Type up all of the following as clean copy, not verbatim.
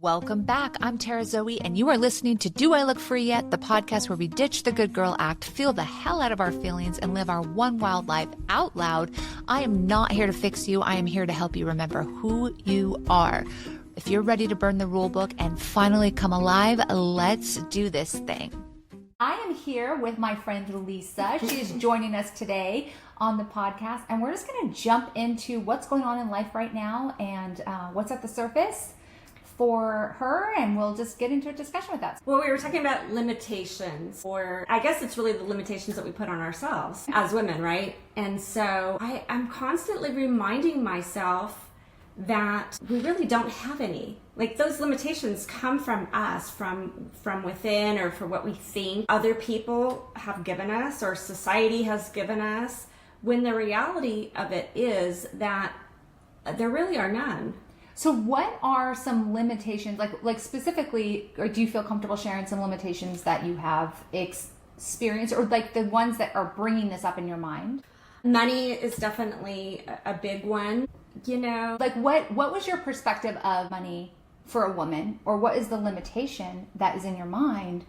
Welcome back. I'm Tara Zoe, and you are listening to Do I Look Free Yet? The podcast where we ditch the good girl act, feel the hell out of our feelings, and live our one wild life out loud. I am not here to fix you. I am here to help you remember who you are. If you're ready to burn the rule book and finally come alive, let's do this thing. I am here with my friend Lisa. She is joining us today on the podcast, and we're just going to jump into what's going on in life right now and what's at the surface for her, and we'll just get into a discussion with that. Well, we were talking about limitations, or I guess it's really the limitations that we put on ourselves as women, right? And so I'm constantly reminding myself that we really don't have any. Like, those limitations come from us, from within, or for what we think other people have given us or society has given us, when the reality of it is that there really are none. So what are some limitations, like specifically, or do you feel comfortable sharing some limitations that you have experienced, or like the ones that are bringing this up in your mind? Money is definitely a big one, you know. Like what was your perspective of money for a woman, or what is the limitation that is in your mind?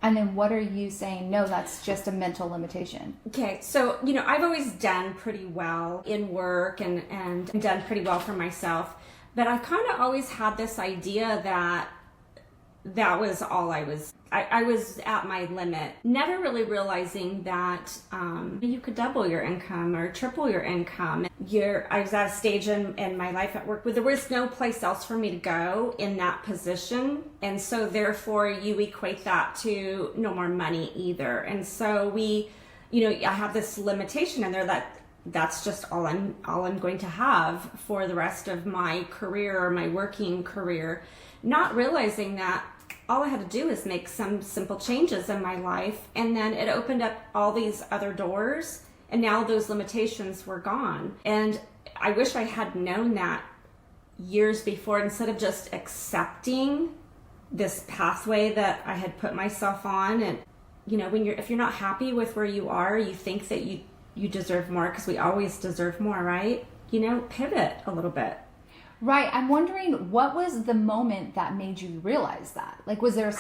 And then what are you saying, no, that's just a mental limitation? Okay, so, you know, I've always done pretty well in work and done pretty well for myself. But I kind of always had this idea that was all I was at my limit, never really realizing that you could double your income or triple your income. I was at a stage in my life at work where there was no place else for me to go in that position. And so therefore you equate that to no more money either. And so I have this limitation in there that's just all I'm going to have for the rest of my career or my working career, not realizing that all I had to do is make some simple changes in my life, and then it opened up all these other doors, and now those limitations were gone. And I wish I had known that years before, instead of just accepting this pathway that I had put myself on. And you know, if you're not happy with where you are, you think that you deserve more, because we always deserve more, right? You know, pivot a little bit. Right. I'm wondering, what was the moment that made you realize that? Like, was there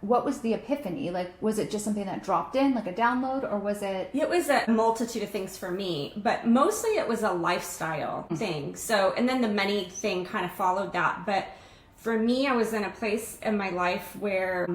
what was the epiphany? Like, was it just something that dropped in, like a download, or was it? It was a multitude of things for me, but mostly it was a lifestyle thing. So, and then the money thing kind of followed that. But for me, I was in a place in my life where,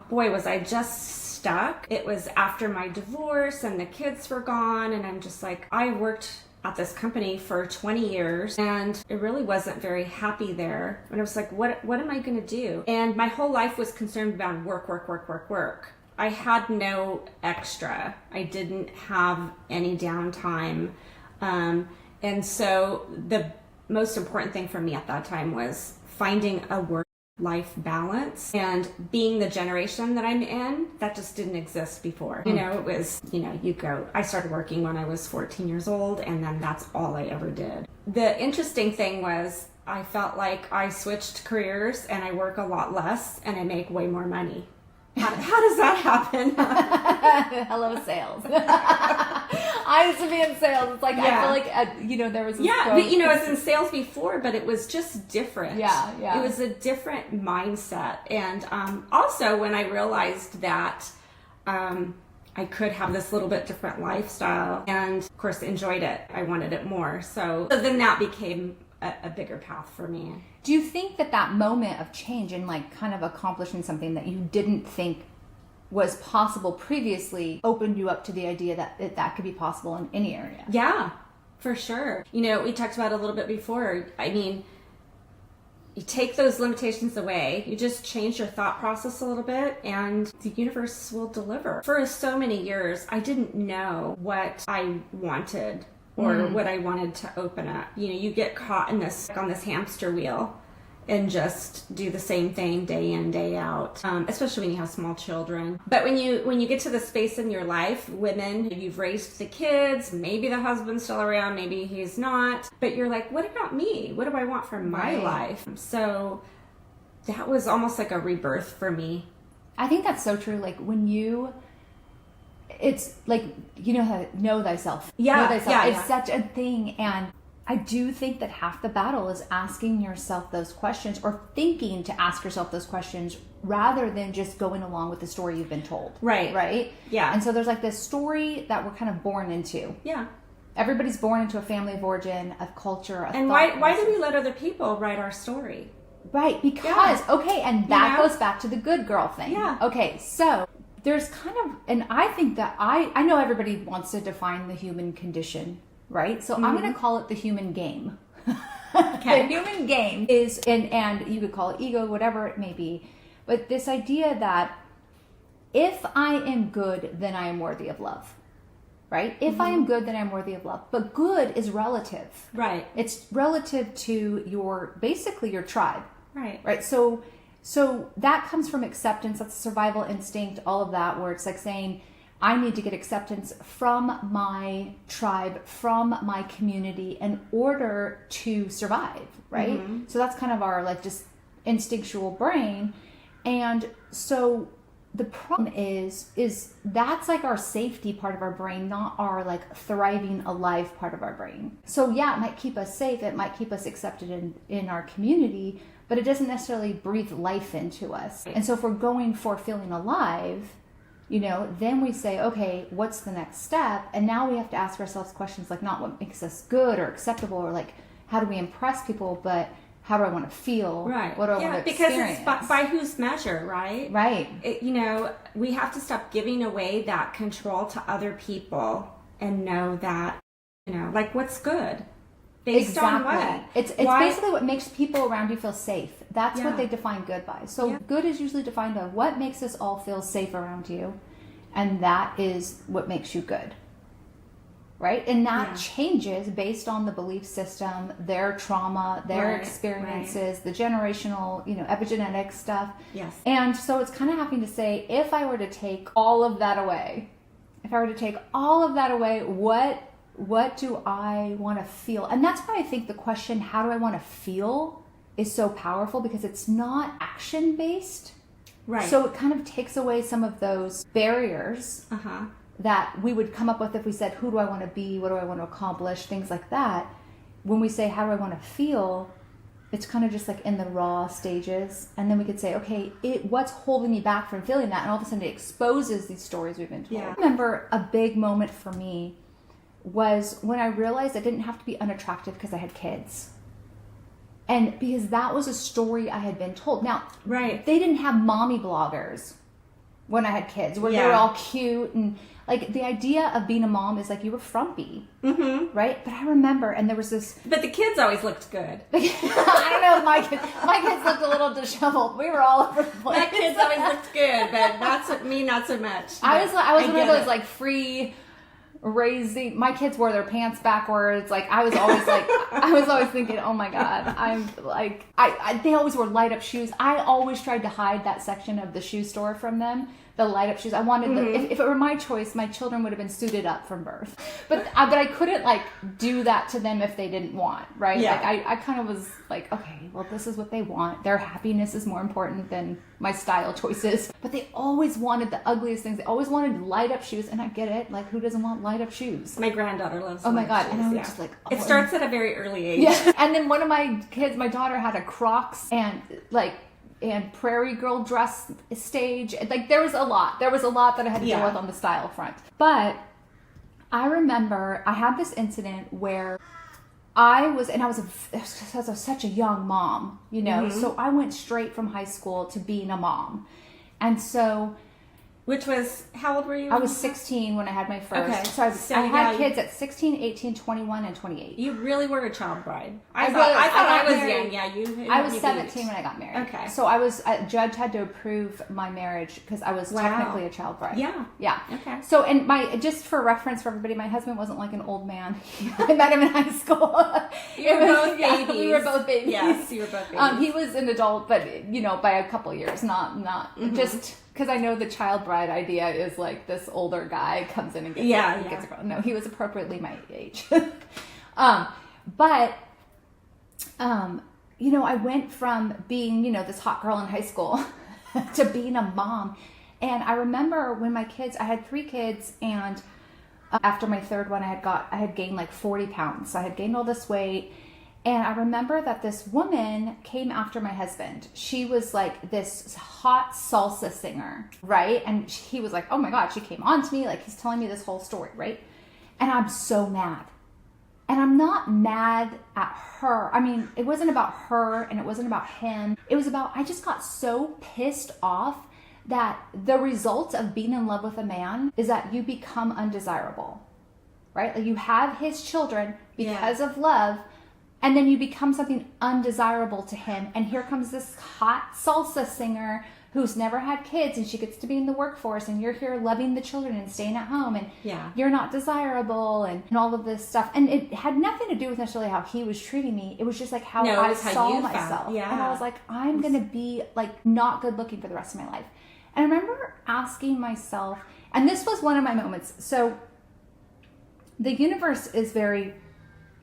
boy, was I just stuck. It was after my divorce and the kids were gone, and I'm just like, I worked at this company for 20 years and it really wasn't very happy there. And I was like, what am I going to do? And my whole life was concerned about work. I had no extra. I didn't have any downtime. And so the most important thing for me at that time was finding a work-life balance, and being the generation that I'm in, that just didn't exist before. You know, it was, I started working when I was 14 years old, and then that's all I ever did. The interesting thing was, I felt like I switched careers and I work a lot less and I make way more money. How does that happen? Hello, sales. I used to be in sales. It's like, yeah. I feel like, there was this but, I was in sales before, but it was just different. Yeah. It was a different mindset. And also when I realized that I could have this little bit different lifestyle, and of course enjoyed it, I wanted it more. So then that became a bigger path for me. Do you think that moment of change and like kind of accomplishing something that you didn't think was possible previously opened you up to the idea that could be possible in any area? Yeah, for sure. We talked about it a little bit before. I mean, you take those limitations away, you just change your thought process a little bit, and the universe will deliver. For so many years, I didn't know what I wanted or what I wanted to open up. You get caught on this hamster wheel and just do the same thing day in, day out, especially when you have small children. But when you get to the space in your life, women, you've raised the kids, maybe the husband's still around, maybe he's not, but you're like, what about me? What do I want for my life? So that was almost like a rebirth for me. I think that's so true. Like it's like, know thyself. Yeah. Know thyself. Yeah, it's such a thing. And I do think that half the battle is asking yourself those questions, or thinking to ask yourself those questions, rather than just going along with the story you've been told. Right? Yeah. And so there's like this story that we're kind of born into. Yeah. Everybody's born into a family of origin, of culture, of and thought. why do we let other people write our story? Right, because, okay, and that goes back to the good girl thing. Yeah. Okay, so there's kind of, and I think that I know everybody wants to define the human condition, right? So I'm going to call it the human game. Okay. The human game is, and you could call it ego, whatever it may be, but this idea that if I am good, then I am worthy of love. Right? If I am good, then I'm worthy of love. But good is relative. Right. It's relative to basically your tribe. Right. Right. So that comes from acceptance. That's survival instinct, all of that, where it's like saying, I need to get acceptance from my tribe, from my community in order to survive. Right. So that's kind of our like just instinctual brain. And so the problem is that's like our safety part of our brain, not our like thriving alive part of our brain. So yeah, it might keep us safe, it might keep us accepted in our community, but it doesn't necessarily breathe life into us. And so if we're going for feeling alive, then we say, okay, what's the next step? And now we have to ask ourselves questions like not what makes us good or acceptable, or like how do we impress people, but how do I want to feel? Right. What do I want to experience? Because it's by whose measure, right? Right. We have to stop giving away that control to other people and know that, like what's good. Based on what? It's basically what makes people around you feel safe. That's what they define good by. So good is usually defined by what makes us all feel safe around you. And that is what makes you good. Right? And that changes based on the belief system, their trauma, their experiences, the generational, epigenetic stuff. Yes. And so it's kind of having to say, if I were to take all of that away, what do I want to feel? And that's why I think the question, how do I want to feel, is so powerful, because it's not action based. Right. So it kind of takes away some of those barriers. That we would come up with if we said, who do I want to be? What do I want to accomplish? Things like that. When we say, how do I want to feel? It's kind of just like in the raw stages. And then we could say, okay, what's holding me back from feeling that? And all of a sudden it exposes these stories we've been told. Yeah. I remember a big moment for me was when I realized I didn't have to be unattractive because I had kids. And because that was a story I had been told. Now, they didn't have mommy bloggers when I had kids, where they were all cute, and like the idea of being a mom is like you were frumpy, right? But I remember, and there was this. But the kids always looked good. I don't know if my kids looked a little disheveled. We were all over the place. My kids always looked good, but not so much. I was one of those like free raising. My kids wore their pants backwards. Like I was always thinking, oh my god, I'm like they always wore light up shoes. I always tried to hide that section of the shoe store from them. The light up shoes. I wanted if it were my choice, my children would have been suited up from birth. But I couldn't like do that to them if they didn't want, right? Yeah. Like I kind of was like, okay, well this is what they want. Their happiness is more important than my style choices. But they always wanted the ugliest things. They always wanted light up shoes, and I get it. Like who doesn't want light up shoes? My granddaughter loves. Oh my god! Shoes, and I was just like, it starts at a very early age. Yeah. And then one of my kids, my daughter, had a Crocs and prairie girl dress stage. Like there was a lot that I had to deal with on the style front. But I remember I had this incident where I was such a young mom, so I went straight from high school to being a mom. And so Which was, how old were you? I was 16 when I had my first. Okay. So I had kids at 16, 18, 21, and 28. You really were a child bride. I thought I was married. young. Yeah, I was 17 when I got married. Okay. So a judge had to approve my marriage because I was technically a child bride. Yeah. Yeah. Okay. So, and just for reference for everybody, my husband wasn't like an old man. I met him in high school. You were both babies. We were both babies. Yes, you were both babies. He was an adult, but by a couple years, not just. Because I know the child bride idea is like this older guy comes in and gets a girl. No, he was appropriately my age. But I went from being, this hot girl in high school to being a mom. And I remember when I had 3 kids, and After my third one, I had gained like 40 pounds. So I had gained all this weight. And I remember that this woman came after my husband. She was like this hot salsa singer, right? And he was like, oh my God, she came on to me. Like, he's telling me this whole story, right? And I'm so mad. And I'm not mad at her. I mean, it wasn't about her and it wasn't about him. It was about, I just got so pissed off that the result of being in love with a man is that you become undesirable, right? Like, you have his children because of love, and then you become something undesirable to him. And here comes this hot salsa singer who's never had kids, and she gets to be in the workforce, and you're here loving the children and staying at home, and you're not desirable, and all of this stuff. And it had nothing to do with necessarily how he was treating me. It was just like how I saw myself. And I was like, I'm going to be like not good looking for the rest of my life. And I remember asking myself, and this was one of my moments. So the universe is very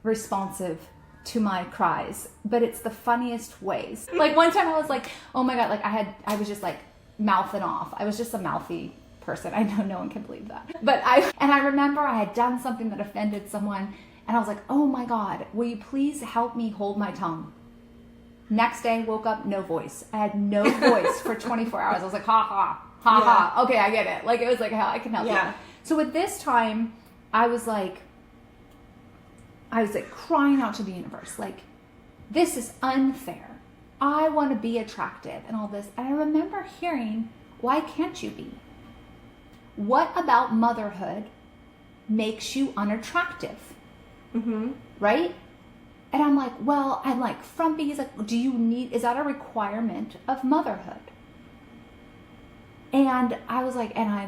responsive to my cries, but it's the funniest ways. Like, one time I was like, oh my God, like I was just like mouthing off. I was just a mouthy person. I know no one can believe that. But I remember I had done something that offended someone, and I was like, oh my God, will you please help me hold my tongue? Next day, woke up, no voice. I had no voice for 24 hours. I was like, ha ha, ha ha. Okay, I get it. Like, it was like, hell, I can help you. So at this time, I was like crying out to the universe, like, this is unfair. I want to be attractive and all this. And I remember hearing, why can't you be? What about motherhood makes you unattractive? Right? And I'm like, well, I'm like, frumpy. He's like, is that a requirement of motherhood? And I was like, I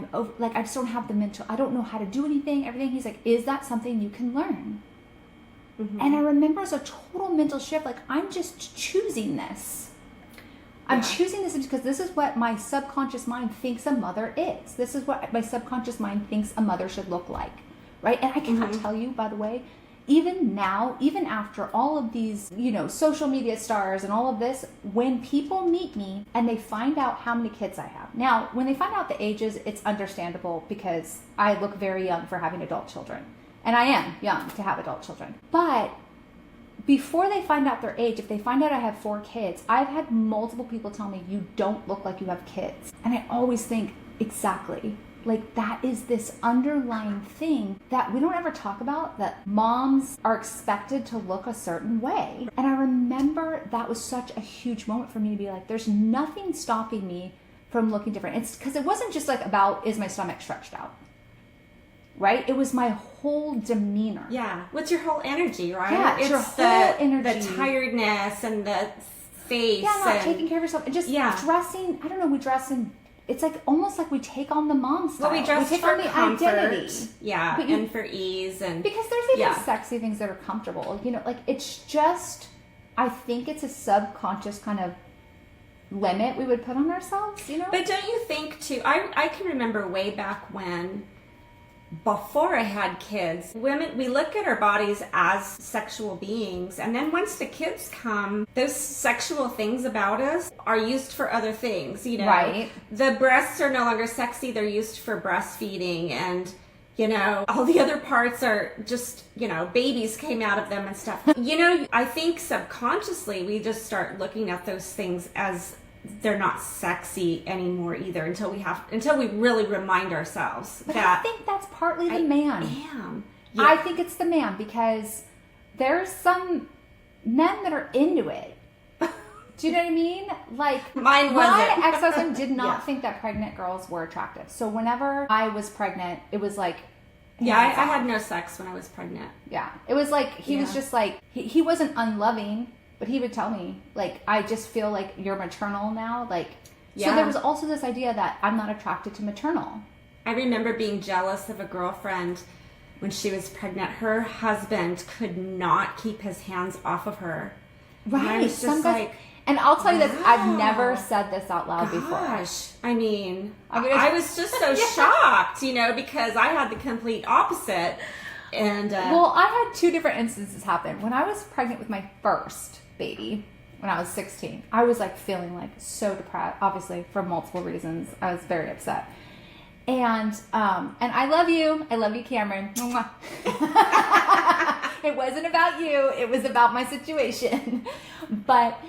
just don't have the mental, I don't know how to do anything, everything. He's like, is that something you can learn? And I remember it was a total mental shift. Like, I'm just choosing this. I'm choosing this because this is what my subconscious mind thinks a mother is. This is what my subconscious mind thinks a mother should look like. Right? And I cannot tell you, by the way, even now, even after all of these, social media stars and all of this, when people meet me and they find out how many kids I have. Now, when they find out the ages, it's understandable because I look very young for having adult children. And I am young to have adult children. But before they find out their age, if they find out I have 4 kids, I've had multiple people tell me, you don't look like you have kids. And I always think, exactly. Like, that is this underlying thing that we don't ever talk about, that moms are expected to look a certain way. And I remember that was such a huge moment for me to be like, there's nothing stopping me from looking different. It's because it wasn't just like about, is my stomach stretched out? Right? It was my whole demeanor. Yeah. What's your whole energy, right? Yeah, it's your whole energy. The tiredness and the face. Yeah, not taking care of yourself. And just dressing, I don't know, we dress in, it's like almost like we take on the mom style. Well, we dress take for on the comfort. Identity. Yeah, and for ease. And because there's even sexy things that are comfortable. Like, it's just, I think it's a subconscious kind of limit we would put on ourselves, But don't you think, too, I can remember way back when, before I had kids, women, we look at our bodies as sexual beings, and then once the kids come, those sexual things about us are used for other things, Right. The breasts are no longer sexy, they're used for breastfeeding, and all the other parts are just, babies came out of them and stuff. I think subconsciously we just start looking at those things as they're not sexy anymore either until we really remind ourselves I think that's partly the man. Yeah. I think it's the man, because there's some men that are into it. Do you know what I mean? Like, mine wasn't. My ex-husband did not think that pregnant girls were attractive. So whenever I was pregnant, it was like, I had no sex when I was pregnant. Yeah. It was like, he was just like, he wasn't unloving, but he would tell me, like, I just feel like you're maternal now. Like, so there was also this idea that I'm not attracted to maternal. I remember being jealous of a girlfriend when she was pregnant. Her husband could not keep his hands off of her. Right. And I was just and I'll tell you this, I've never said this out loud before. I mean, I was just so shocked, because I had the complete opposite. And well, I had 2 different instances happen. When I was pregnant with my first baby, when I was 16, I was like feeling like so depressed, obviously for multiple reasons. I was very upset. And I love you. I love you, Cameron. Mwah. It wasn't about you. It was about my situation. But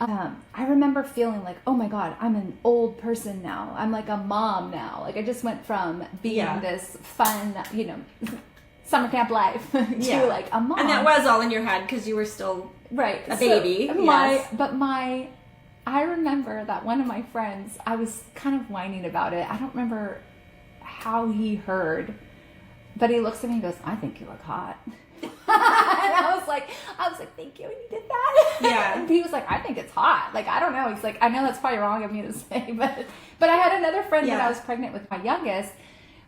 I remember feeling like, oh my God, I'm an old person now. I'm like a mom now. Like I just went from being this fun, summer camp life to like a mom. And that was all in your head because you were still a baby. I remember that one of my friends, I was kind of whining about it. I don't remember how he heard, but he looks at me and goes, I think you look hot. And I was like, thank you. And you did that. Yeah. And he was like, I think it's hot. Like, I don't know. He's like, I know that's probably wrong of me to say, but I had another friend that I was pregnant with my youngest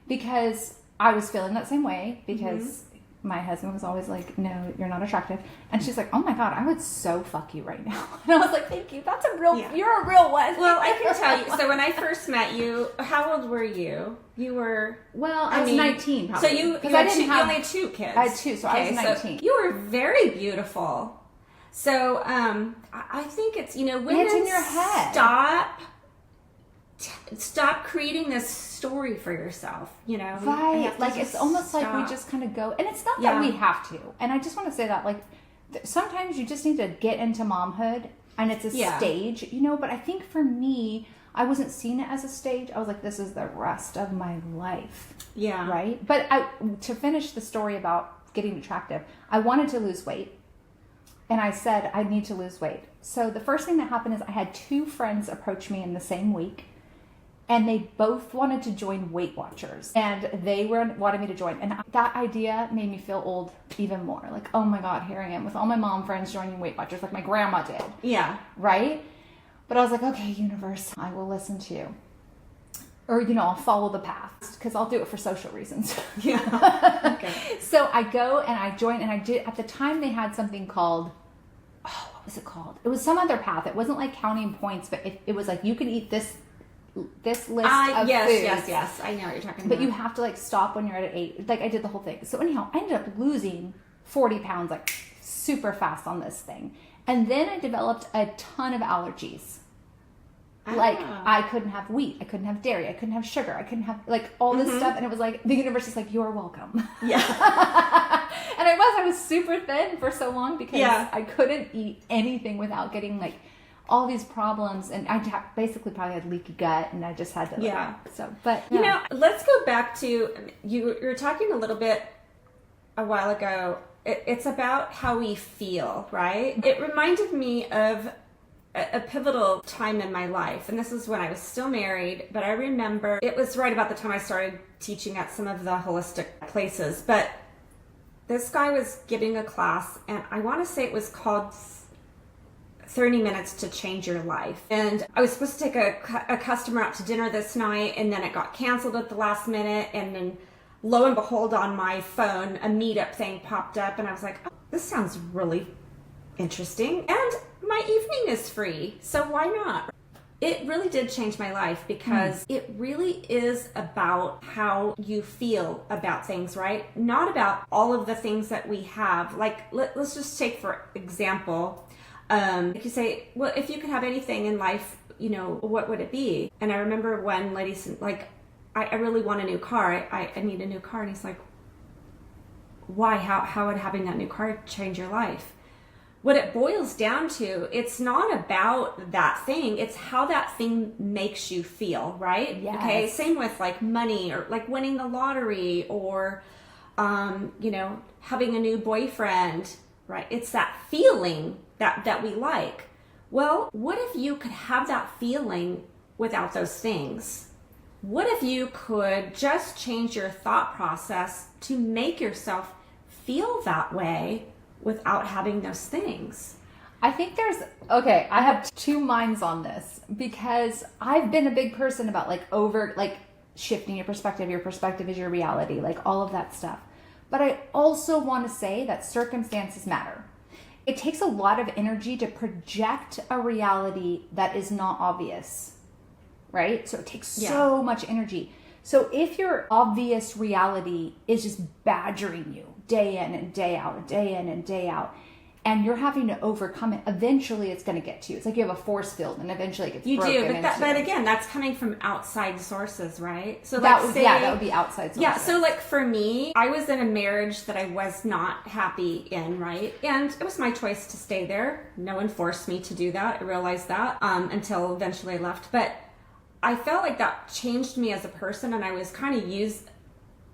because I was feeling that same way because my husband was always like, no, you're not attractive. And she's like, oh my God, I would so fuck you right now. And I was like, thank you. That's a real, you're a real one. Well, I can tell you. So when I first met you, how old were you? You were... Well, I was 19 probably. So you only had 2 kids. I had 2, so I was 19. So you were very beautiful. So I think it's, women it's in your head. Stop creating this story for yourself, Right. Like it's almost like we just kind of go, and it's not that we have to. And I just want to say that like sometimes you just need to get into momhood and it's a stage, but I think for me, I wasn't seeing it as a stage. I was like, this is the rest of my life. Yeah. Right. But to finish the story about getting attractive, I wanted to lose weight. And I said, I need to lose weight. So the first thing that happened is I had 2 friends approach me in the same week. And they both wanted to join Weight Watchers. And they wanted me to join. And that idea made me feel old even more. Like, oh my God, here I am with all my mom friends joining Weight Watchers like my grandma did. Yeah. Right? But I was like, okay, universe, I will listen to you. Or, I'll follow the path. Because I'll do it for social reasons. Yeah. Okay. So I go and I join. And I did, at the time they had something called, what was it called? It was some other path. It wasn't like counting points, but it was like you could eat this list of foods. Yes. I know what you're talking about. But you have to like stop when you're at 8. Like I did the whole thing. So anyhow, I ended up losing 40 pounds like super fast on this thing. And then I developed a ton of allergies. Like I couldn't have wheat. I couldn't have dairy. I couldn't have sugar. I couldn't have like all this stuff. And it was like, the universe is like, you're welcome. Yeah. And I was super thin for so long because I couldn't eat anything without getting like all these problems, and I basically probably had leaky gut, and I just had to but let's go back to you were talking a little bit a while ago. It's about how we feel, right? It reminded me of a pivotal time in my life, and this is when I was still married, but I remember it was right about the time I started teaching at some of the holistic places. But this guy was giving a class, and I want to say it was called 30 minutes to change your life. And I was supposed to take a customer out to dinner this night, and then it got canceled at the last minute. And then lo and behold, on my phone, a meetup thing popped up, and I was like, oh, this sounds really interesting. And my evening is free, so why not? It really did change my life because it really is about how you feel about things, right? Not about all of the things that we have. Like, let's just take, for example, if you say, well, if you could have anything in life, what would it be? And I remember one lady said, like, I really want a new car. I need a new car. And he's like, why? How would having that new car change your life? What it boils down to, it's not about that thing. It's how that thing makes you feel, right? Yes. Okay. Same with like money or like winning the lottery or, having a new boyfriend, right? It's that feeling that we like. Well, what if you could have that feeling without those things? What if you could just change your thought process to make yourself feel that way without having those things? I think I have 2 minds on this because I've been a big person about shifting your perspective is your reality, like all of that stuff. But I also want to say that circumstances matter. It takes a lot of energy to project a reality that is not obvious, right? So it takes so much energy. So if your obvious reality is just badgering you day in and day out, day in and day out, and you're having to overcome it, eventually it's going to get to you. It's like you have a force field, and eventually it gets you broken. Do, but again, that's coming from outside sources, right? So that would be outside sources. Yeah, so like for me, I was in a marriage that I was not happy in, right? And it was my choice to stay there. No one forced me to do that. I realized that until eventually I left. But I felt like that changed me as a person, and I was kind of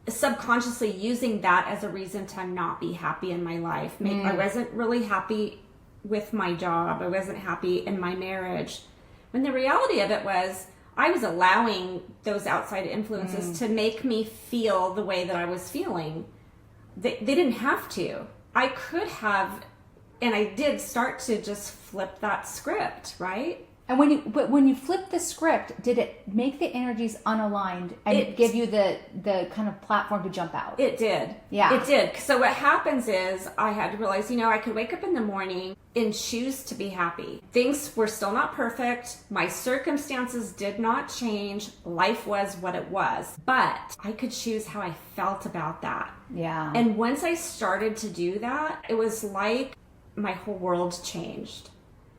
subconsciously using that as a reason to not be happy in my life. I wasn't really happy with my job. I wasn't happy in my marriage. When the reality of it was, I was allowing those outside influences to make me feel the way that I was feeling. They didn't have to. I could have, and I did start to just flip that script, right? And when you flip the script, did it make the energies unaligned and give you the kind of platform to jump out? It did. Yeah. It did. So what happens is I had to realize, I could wake up in the morning and choose to be happy. Things were still not perfect. My circumstances did not change. Life was what it was. But I could choose how I felt about that. Yeah. And once I started to do that, it was like my whole world changed.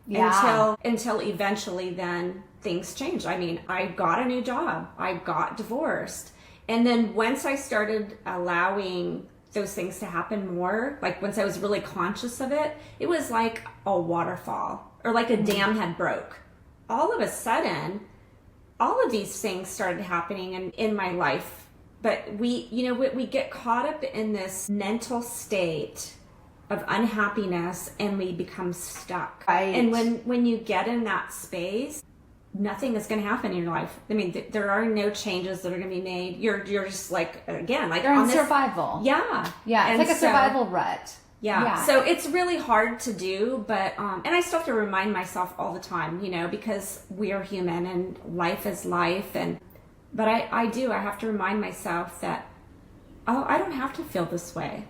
Yeah. Until eventually then things changed. I mean, I got a new job. I got divorced. And then once I started allowing those things to happen more, like once I was really conscious of it, it was like a waterfall or like a dam had broke. All of a sudden, all of these things started happening in my life. But we get caught up in this mental state of unhappiness, and we become stuck. Right. And when you get in that space, nothing is going to happen in your life. I mean, there are no changes that are going to be made. You're just like, again, like you're on in survival. Yeah. Yeah. It's like a survival rut. Yeah. So it's really hard to do, but, and I still have to remind myself all the time, because we are human and life is life. But I have to remind myself that, I don't have to feel this way.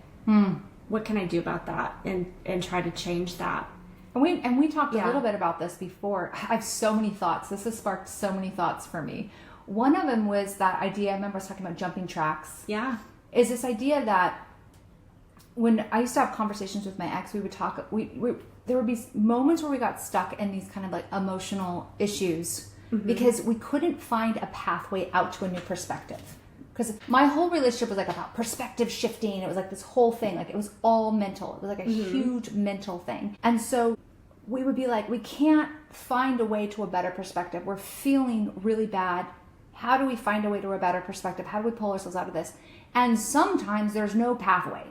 What can I do about that and try to change that? And we talked a little bit about this before. I have so many thoughts. This has sparked so many thoughts for me. One of them was that idea, I remember I was talking about jumping tracks. Yeah. Is this idea that when I used to have conversations with my ex, we would talk, there would be moments where we got stuck in these kind of like emotional issues because we couldn't find a pathway out to a new perspective. Because my whole relationship was like about perspective shifting. It was like this whole thing. Like it was all mental. It was like a huge mental thing. And so we would be like, we can't find a way to a better perspective. We're feeling really bad. How do we find a way to a better perspective? How do we pull ourselves out of this? And sometimes there's no pathway.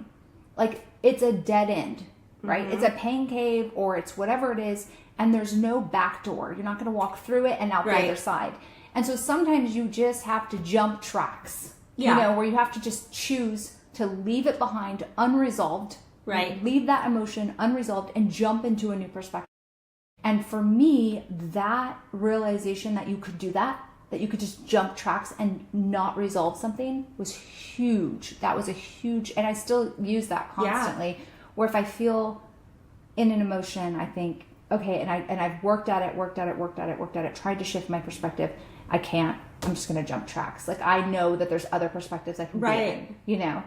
Like it's a dead end, right? It's a pain cave or it's whatever it is. And there's no back door. You're not going to walk through it and out the other side. And so sometimes you just have to jump tracks, where you have to just choose to leave it behind unresolved, right? Leave that emotion unresolved and jump into a new perspective. And for me, that realization that you could do that you could just jump tracks and not resolve something was huge. That was a huge, and I still use that constantly, where if I feel in an emotion, I think, okay, and I've worked at it, tried to shift my perspective. I can't. I'm just going to jump tracks. Like I know that there's other perspectives I can be in,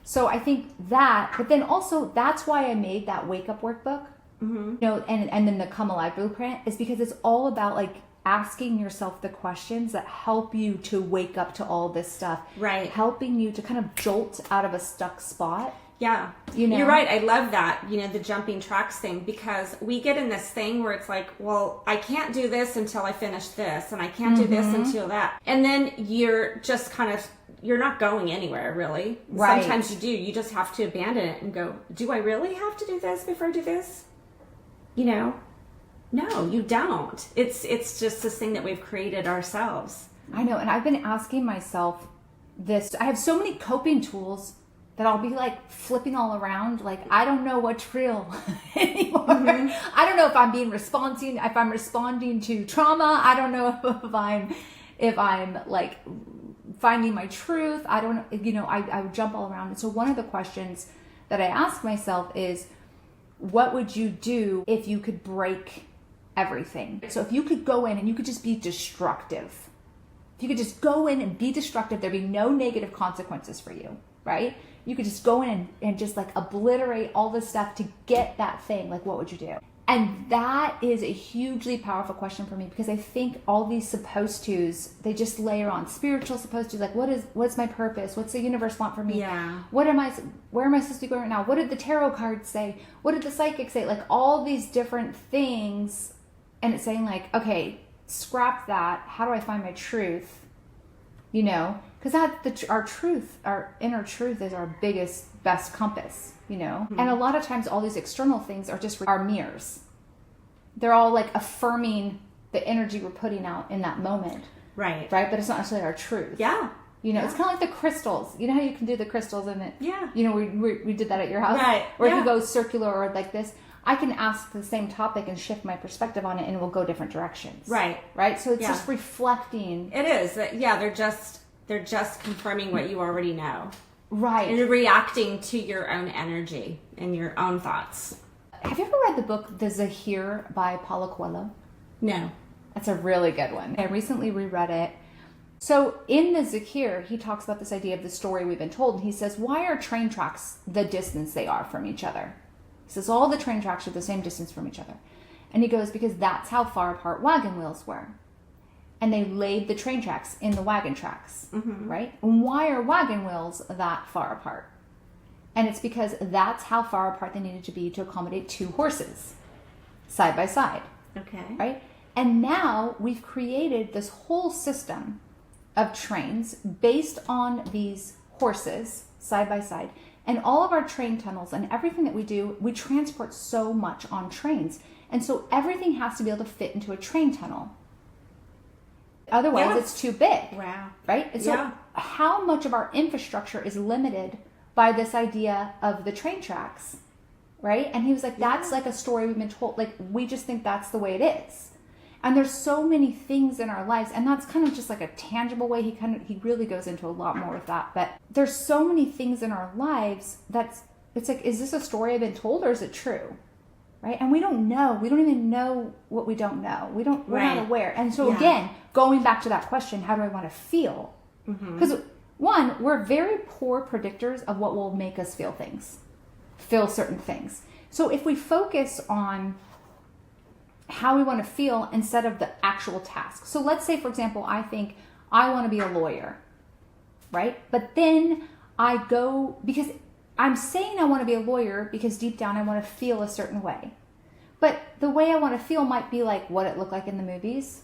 So I think that, but then also that's why I made that wake up workbook, and then the Come Alive Blueprint is because it's all about like asking yourself the questions that help you to wake up to all this stuff, right? Helping you to kind of jolt out of a stuck spot. Yeah. You're right. I love that, the jumping tracks thing, because we get in this thing where it's like, well, I can't do this until I finish this, and I can't do this until that. And then you're just you're not going anywhere, really. Right. Sometimes you do. You just have to abandon it and go, do I really have to do this before I do this? No, you don't. It's just this thing that we've created ourselves. I know. And I've been asking myself this. I have so many coping tools that I'll be like flipping all around. Like, I don't know what's real anymore. I don't know if I'm responding to trauma. I don't know if I'm like finding my truth. I don't, I would jump all around. And so one of the questions that I ask myself is, what would you do if you could break everything? So if you could go in and you could just be destructive, if you could just go in and be destructive, there'd be no negative consequences for you, right? you could just go in and just like obliterate all this stuff to get that thing, like what would you do? And that is a hugely powerful question for me, because I think all these supposed tos, they just layer on spiritual supposed tos, like what's my purpose? What's the universe want from me? Yeah. Where am I supposed to be going right now? What did the tarot cards say? What did the psychic say? Like all these different things. And it's saying like, okay, scrap that. How do I find my truth? You know, because our truth, our inner truth is our biggest, best compass, you know? Mm-hmm. And a lot of times all these external things are just our mirrors. They're all like affirming the energy we're putting out in that moment. Right. Right? But it's not necessarily our truth. Yeah. You know, it's kind of like the crystals. You know how you can do the crystals in it? Yeah. You know, we did that at your house? Right. Or if you go circular or like this, I can ask the same topic and shift my perspective on it, and it will go different directions. Right. Right? So it's just reflecting. It is. Yeah, they're just confirming what you already know. Right. And reacting to your own energy and your own thoughts. Have you ever read the book The Zahir by Paulo Coehlo? No. That's a really good one. I recently reread it. So in the Zahir, he talks about this idea of the story we've been told. And he says, why are train tracks the distance they are from each other? He says all the train tracks are the same distance from each other. And he goes, because that's how far apart wagon wheels were. And they laid the train tracks in the wagon tracks, right? And why are wagon wheels that far apart? And it's because that's how far apart they needed to be to accommodate two horses, side by side. Okay. Right? And now we've created this whole system of trains based on these horses, side by side. And all of our train tunnels and everything that we do, we transport so much on trains. And so everything has to be able to fit into a train tunnel. Otherwise, it's too big. Wow. Right? And so how much of our infrastructure is limited by this idea of the train tracks? Right? And he was like, that's like a story we've been told. Like, we just think that's the way it is. And there's so many things in our lives, and that's kind of just like a tangible way. He really goes into a lot more with that. But there's so many things in our lives it's like, is this a story I've been told, or is it true? Right? And we don't know. We don't even know what we don't know. We're not aware. And so again, going back to that question, how do I want to feel? Because one, we're very poor predictors of what will make us feel certain things. So if we focus on how we want to feel instead of the actual task. So let's say, for example, I think I want to be a lawyer, right? But then I go, because I'm saying I want to be a lawyer because deep down I want to feel a certain way. But the way I want to feel might be like what it looked like in the movies,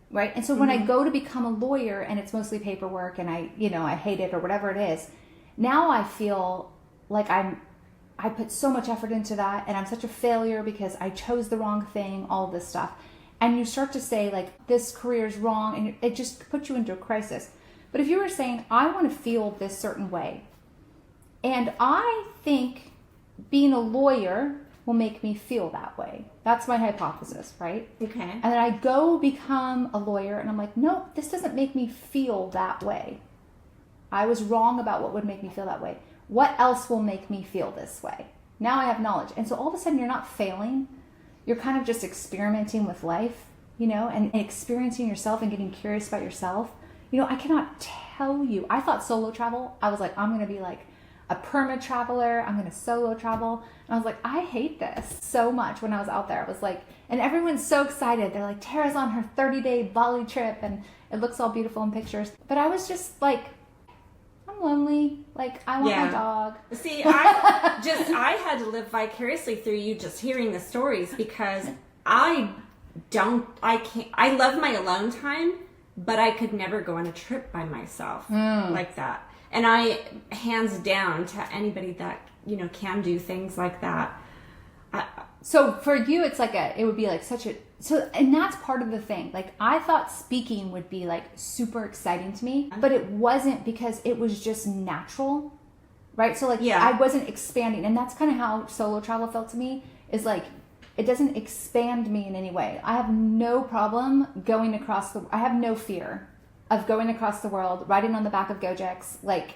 right? And so when I go to become a lawyer and it's mostly paperwork and I hate it or whatever it is, now I feel like I put so much effort into that and I'm such a failure because I chose the wrong thing, all this stuff. And you start to say like, this career is wrong, and it just puts you into a crisis. But if you were saying, I want to feel this certain way, and I think being a lawyer will make me feel that way. That's my hypothesis, right? Okay. And then I go become a lawyer and I'm like, nope, this doesn't make me feel that way. I was wrong about what would make me feel that way. What else will make me feel this way? Now I have knowledge. And so all of a sudden you're not failing. You're kind of just experimenting with life, and experiencing yourself and getting curious about yourself. I cannot tell you. I thought solo travel, I was like, I'm going to be like a perma traveler. I'm going to solo travel. And I was like, I hate this so much. When I was out there, I was like, and everyone's so excited. They're like, Tara's on her 30-day Bali trip and it looks all beautiful in pictures. But I was just like, I'm lonely. Like, I want my dog. See, I had to live vicariously through you just hearing the stories, because I love my alone time, but I could never go on a trip by myself like that. And I, hands down, to anybody that, can do things like that. So for you, it's like it would be like and that's part of the thing. Like, I thought speaking would be like super exciting to me, but it wasn't, because it was just natural, right? So like, I wasn't expanding, and that's kind of how solo travel felt to me, is like, it doesn't expand me in any way. I have no problem I have no fear of going across the world, riding on the back of Gojeks, like,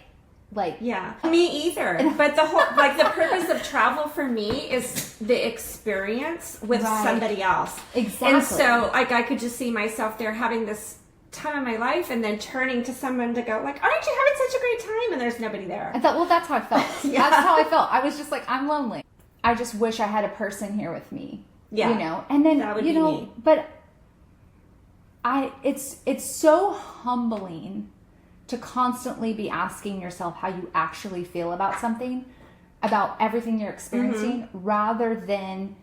me either. But the whole, like, the purpose of travel for me is the experience with somebody else. Exactly. And so, like, I could just see myself there having this time of my life, and then turning to someone to go like, aren't you having such a great time? And there's nobody there. I thought, well, that's how I felt. Yeah. That's how I felt. I was just like, I'm lonely. I just wish I had a person here with me. Yeah. You know, and then, That would you be know, me. but it's so humbling to constantly be asking yourself how you actually feel about something, about everything you're experiencing, rather than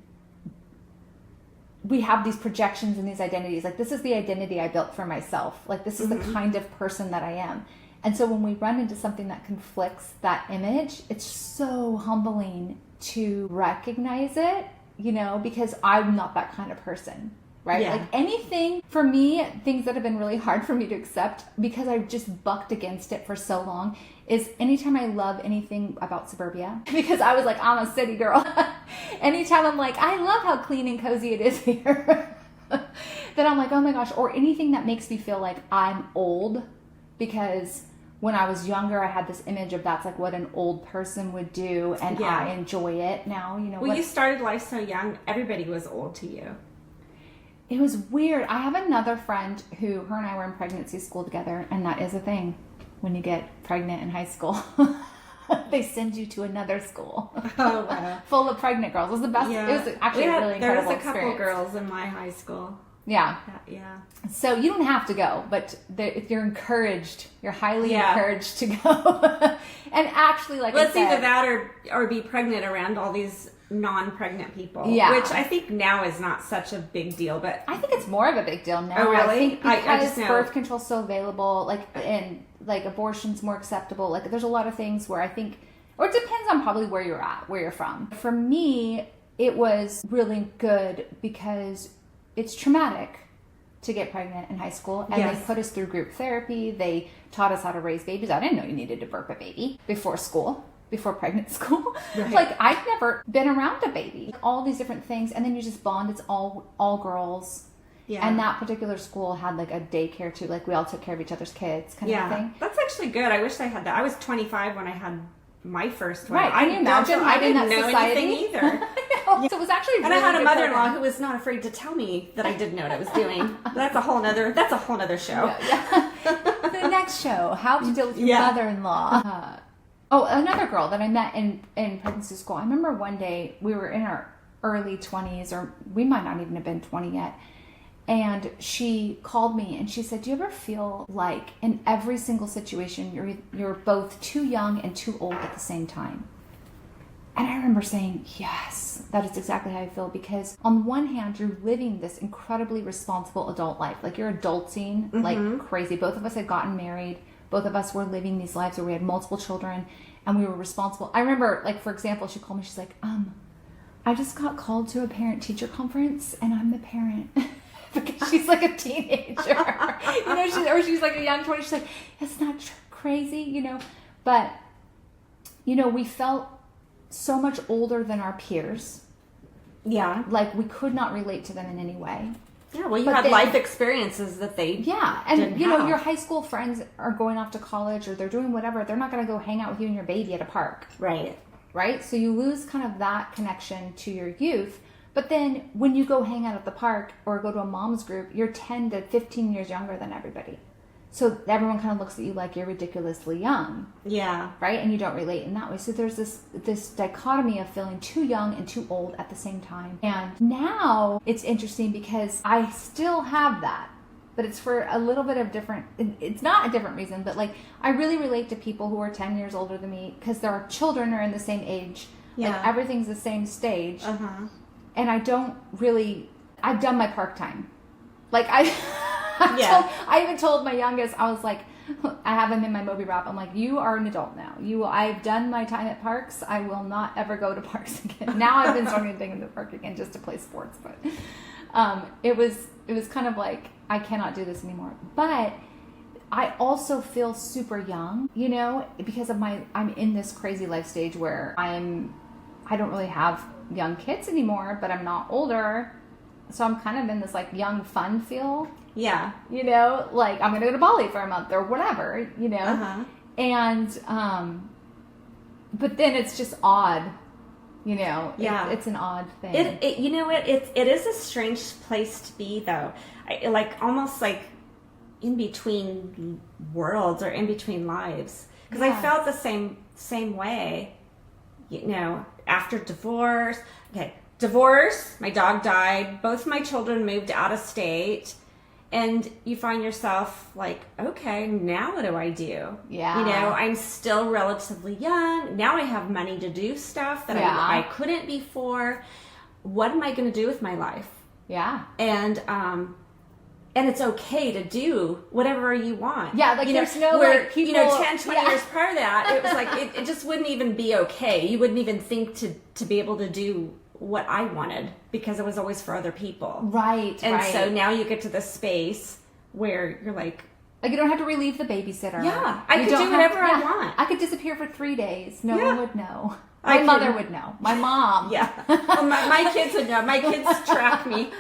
we have these projections and these identities. Like, this is the identity I built for myself. Like, this is the kind of person that I am. And so when we run into something that conflicts that image, it's so humbling to recognize it, you know, because I'm not that kind of person. Right? Yeah. Like, anything, for me, things that have been really hard for me to accept because I've just bucked against it for so long, is anytime I love anything about suburbia, because I was like, I'm a city girl. Anytime I'm like, I love how clean and cozy it is here, then I'm like, oh my gosh. Or anything that makes me feel like I'm old, because when I was younger, I had this image of that's like what an old person would do, and I enjoy it now. You know, Well, you started life so young, everybody was old to you. It was weird. I have another friend who, her and I were in pregnancy school together, and that is a thing. When you get pregnant in high school, they send you to another school. Oh, wow. Full of pregnant girls. It was the best. Yeah. It was actually a really incredible There was a couple experience. girls in my high school. Yeah. Yeah. So you don't have to go, but you're encouraged. You're highly encouraged to go. And actually, like Let's I said, either that or be pregnant around all these non-pregnant people. Yeah. Which I think now is not such a big deal, but I think it's more of a big deal now. Oh, really? I think I because just know. birth control's so available, like, and like abortion's more acceptable. Like, there's a lot of things where I think, or it depends on probably where you're at, where you're from. For me, it was really good because it's traumatic to get pregnant in high school, and they put us through group therapy. They taught us how to raise babies. I didn't know you needed to burp a baby before school. Before pregnant school. Right. Like, I'd never been around a baby. All these different things, and then you just bond. It's all girls. Yeah. And that particular school had like a daycare too. Like, we all took care of each other's kids, kind of thing. That's actually good. I wish I had that. I was 25 when I had my first one. Right. Can you imagine I having didn't that know society? anything either. So it was actually And really I had a good mother-in-law program. who was not afraid to tell me that I didn't know what I was doing. That's a whole nother show. Yeah. The next show, how to deal with your mother-in-law. Another girl that I met in pregnancy school. I remember one day we were in our early 20s, or we might not even have been 20 yet. And she called me and she said, do you ever feel like in every single situation you're both too young and too old at the same time? And I remember saying, yes, that is exactly how I feel, because on one hand, you're living this incredibly responsible adult life. Like, you're adulting like crazy. Both of us had gotten married. Both of us were living these lives where we had multiple children and we were responsible. I remember, like, for example, she called me, she's like, I just got called to a parent-teacher conference and I'm the parent. Because she's like a teenager, you know, she's like a young 20. She's like, it's not crazy, you know, but, you know, we felt so much older than our peers. Yeah. Like, we could not relate to them in any way. Yeah, well, you had life experiences that they and you know, your high school friends are going off to college or they're doing whatever. They're not going to go hang out with you and your baby at a park. Right? So you lose kind of that connection to your youth. But then when you go hang out at the park or go to a mom's group, you're 10 to 15 years younger than everybody. So everyone kind of looks at you like you're ridiculously young. Yeah. Right? And you don't relate in that way. So there's this dichotomy of feeling too young and too old at the same time. And now it's interesting because I still have that, but it's for a little bit of different, it's not a different reason, but like, I really relate to people who are 10 years older than me because their children are in the same age. Yeah. Like, everything's the same stage. And I don't really, I've done my park time. Like, I even told my youngest, I was like, I have him in my Moby wrap. I'm like, you are an adult now. I've done my time at parks. I will not ever go to parks again. Now I've been starting to think in the park again just to play sports. But it was kind of like, I cannot do this anymore. But I also feel super young, you know, because of I'm in this crazy life stage where I don't really have young kids anymore, but I'm not older. So I'm kind of in this like young fun feel. Yeah. You know, like, I'm going to go to Bali for a month or whatever, you know. And, but then it's just odd, you know. Yeah. It's an odd thing. You know what? It is a strange place to be, though. Almost like in between worlds or in between lives. Because Yeah. I felt the same way, after divorce. Okay, divorce, my dog died, both my children moved out of state, and you find yourself like, okay, now what do I do? Yeah. I'm still relatively young. Now I have money to do stuff that Yeah. I couldn't before. What am I going to do with my life? Yeah. And it's okay to do whatever you want. Yeah, like there's no where, like people 10, 20 years prior to that, it was like it just wouldn't even be okay. You wouldn't even think to be able to do what I wanted because it was always for other people. Right. And right. so now you get to this space where you're like you don't have to relieve the babysitter. Yeah, I You could don't do whatever have- I want. I could disappear for 3 days. No Yeah. one would know. I My mother can- would know. My mom. Yeah. Well, my kids would know. My kids track me.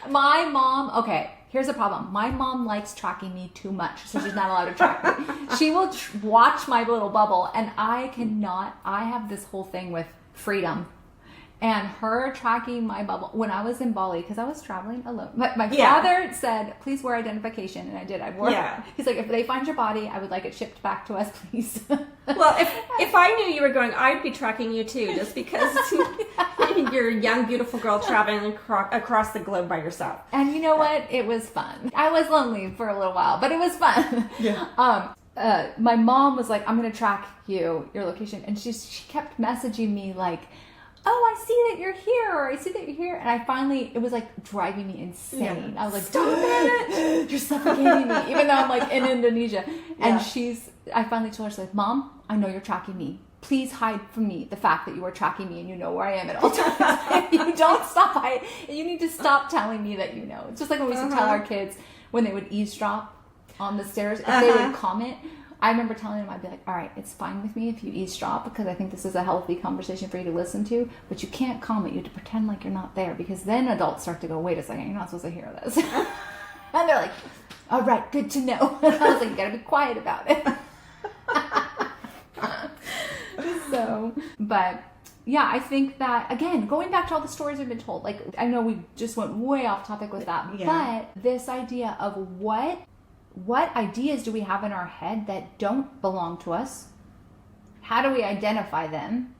My mom, okay, here's a problem. My mom likes tracking me too much, so she's not allowed to track me. She will watch my little bubble, and I cannot. I have this whole thing with freedom. And her tracking my bubble when I was in Bali, because I was traveling alone. My Yeah. father said, please wear identification. And I did. I wore Yeah. He's like, if they find your body, I would like it shipped back to us, please. Well, if I knew you were going, I'd be tracking you too, just because you're a young, beautiful girl traveling across the globe by yourself. And you know what? It was fun. I was lonely for a little while, but it was fun. Yeah. My mom was like, I'm going to track your location. And she kept messaging me like, oh, I see that you're here. Or I see that you're here. And I finally, it was like driving me insane. Yeah. I was like, Stop it. You're suffocating me. Even though I'm like in Indonesia. And Yeah. I finally told her, she's like, Mom, I know you're tracking me. Please hide from me the fact that you are tracking me and you know where I am at all times. You don't stop. You need to stop telling me that you know. It's just like when we used to tell our kids when they would eavesdrop on the stairs, if they would comment. I remember telling them, I'd be like, all right, it's fine with me if you eavesdrop because I think this is a healthy conversation for you to listen to, but you can't comment. You have to pretend like you're not there because then adults start to go, wait a second, you're not supposed to hear this. And they're like, all right, good to know. And I was like, you gotta be quiet about it. So, but yeah, I think that, again, going back to all the stories we've been told, like, I know we just went way off topic with that, but this idea of what ideas do we have in our head that don't belong to us? How do we identify them?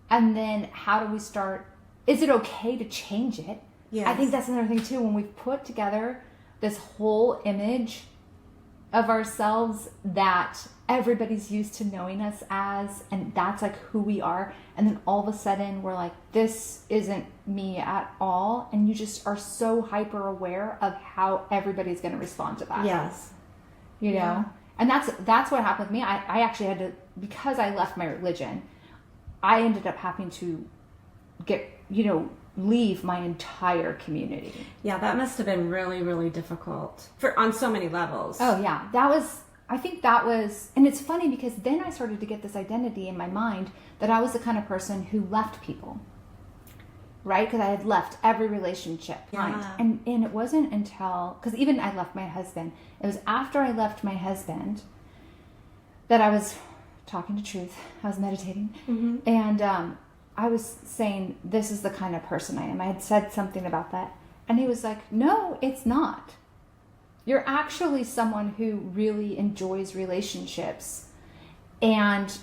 And then how do we start? Is it okay to change it? Yes. I think that's another thing too. When we've put together this whole image of ourselves that everybody's used to knowing us as, and that's like who we are, and then all of a sudden we're like, this isn't me at all, and you just are so hyper aware of how everybody's going to respond to that. Yes. You know? And that's what happened with me. I actually had to, because I left my religion, I ended up having to leave my entire community. Yeah, that must have been really, really difficult on so many levels. Oh yeah, I think that was, and it's funny because then I started to get this identity in my mind that I was the kind of person who left people, right? Because I had left every relationship. Yeah. And it wasn't until, because even I left my husband, it was after I left my husband that I was talking to truth. I was meditating. Mm-hmm. And I was saying, this is the kind of person I am. I had said something about that. And he was like, no, it's not. You're actually someone who really enjoys relationships and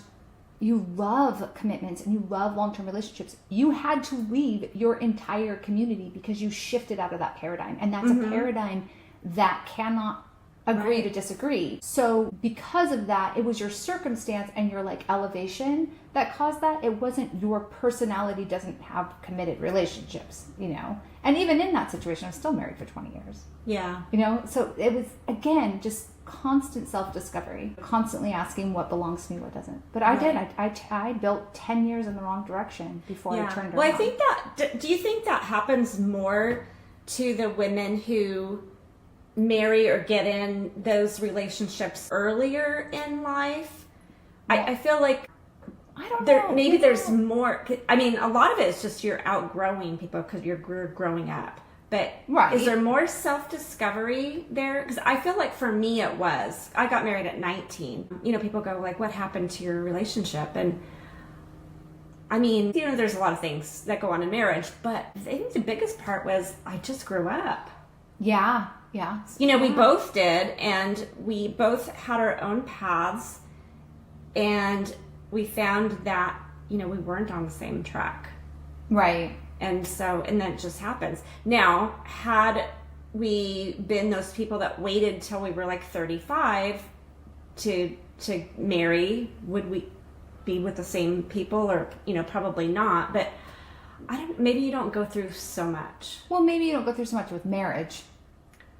you love commitments and you love long-term relationships. You had to leave your entire community because you shifted out of that paradigm. And that's a paradigm that cannot agree to disagree. So because of that, it was your circumstance and your like elevation that caused that. It wasn't your personality doesn't have committed relationships, you know? And even in that situation, I was still married for 20 years. Yeah. You know, so it was, again, just constant self-discovery, constantly asking what belongs to me, what doesn't. But I did. I built 10 years in the wrong direction before I turned around. Well, I think that, do you think that happens more to the women who marry or get in those relationships earlier in life? Yeah. I feel like I don't know. Maybe there's more. I mean, a lot of it is just you're outgrowing people because you're growing up. But is there more self-discovery there? Because I feel like for me it was. I got married at 19. You know, people go like, what happened to your relationship? And I mean, you know, there's a lot of things that go on in marriage. But I think the biggest part was I just grew up. Yeah. Yeah. You know, we both did, and we both had our own paths, and we found that, you know, we weren't on the same track. Right. And so, and then it just happens. Now, had we been those people that waited till we were like 35 to marry, would we be with the same people? Or, you know, probably not. But maybe you don't go through so much. Well, maybe you don't go through so much with marriage,